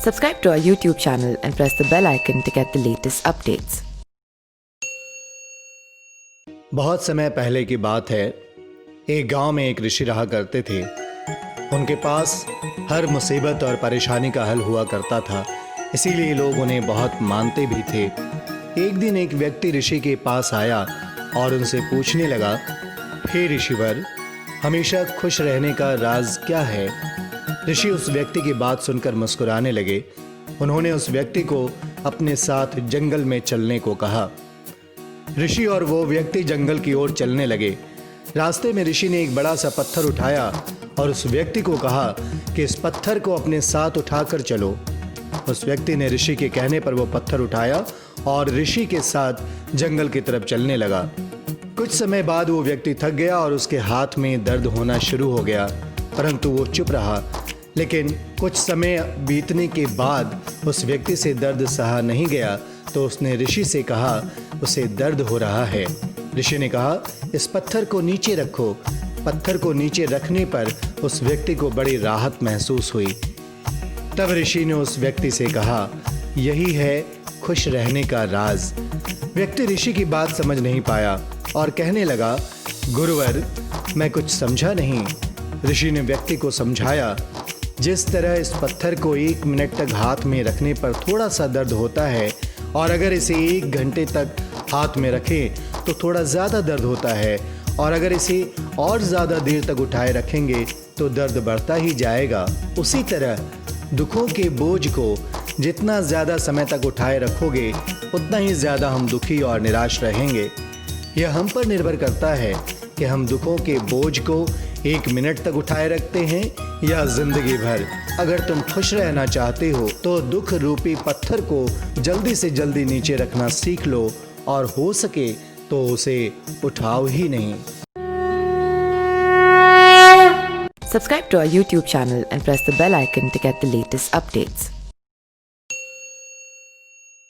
Subscribe to our YouTube channel and press the bell icon to get the latest updates. बहुत समय पहले की बात है। एक गांव में एक ऋषि रहा करते थे। उनके पास हर मुसीबत और परेशानी का हल हुआ करता था, इसीलिए लोग उन्हें बहुत मानते भी थे। एक दिन एक व्यक्ति ऋषि के पास आया और उनसे पूछने लगा, हे ऋषिवर, हमेशा खुश रहने का राज क्या है? ऋषि उस व्यक्ति की बात सुनकर मुस्कुराने लगे। उन्होंने उस व्यक्ति को अपने साथ जंगल में चलने को कहा। ऋषि और वो व्यक्ति जंगल की ओर चलने लगे। रास्ते में ऋषि ने एक बड़ा सा पत्थर उठाया और उस व्यक्ति को कहा कि इस पत्थर को अपने साथ उठाकर चलो। उस व्यक्ति ने ऋषि के कहने पर वो पत्थर उठाया और ऋषि के साथ जंगल की तरफ चलने लगा। कुछ समय बाद वो व्यक्ति थक गया और उसके हाथ में दर्द होना शुरू हो गया, परंतु वो चुप रहा। लेकिन कुछ समय बीतने के बाद उस व्यक्ति से दर्द सहा नहीं गया, तो उसने ऋषि से कहा, उसे दर्द हो रहा है। ऋषि ने कहा, इस पत्थर को नीचे रखो। पत्थर को नीचे रखने पर उस व्यक्ति को बड़ी राहत महसूस हुई। तब ऋषि ने उस व्यक्ति से कहा, यही है खुश रहने का राज। व्यक्ति ऋषि की बात समझ नहीं पाया और कहने लगा, गुरुवर, मैं कुछ समझा नहीं। ऋषि ने व्यक्ति को समझाया, जिस तरह इस पत्थर को 1 मिनट तक हाथ में रखने पर थोड़ा सा दर्द होता है और अगर इसे 1 घंटे तक हाथ में रखें तो थोड़ा ज़्यादा दर्द होता है, और अगर इसे और ज़्यादा देर तक उठाए रखेंगे तो दर्द बढ़ता ही जाएगा। उसी तरह दुखों के बोझ को जितना ज़्यादा समय तक उठाए रखोगे उतना ही ज़्यादा हम दुखी और निराश रहेंगे। यह हम पर निर्भर करता है कि हम दुखों के बोझ को 1 मिनट तक उठाए रखते हैं या जिंदगी भर। अगर तुम खुश रहना चाहते हो तो दुख रूपी पत्थर को जल्दी से जल्दी नीचे रखना सीख लो, और हो सके तो उसे उठाओ ही नहीं। Subscribe to our YouTube channel and press the bell icon to get the latest updates.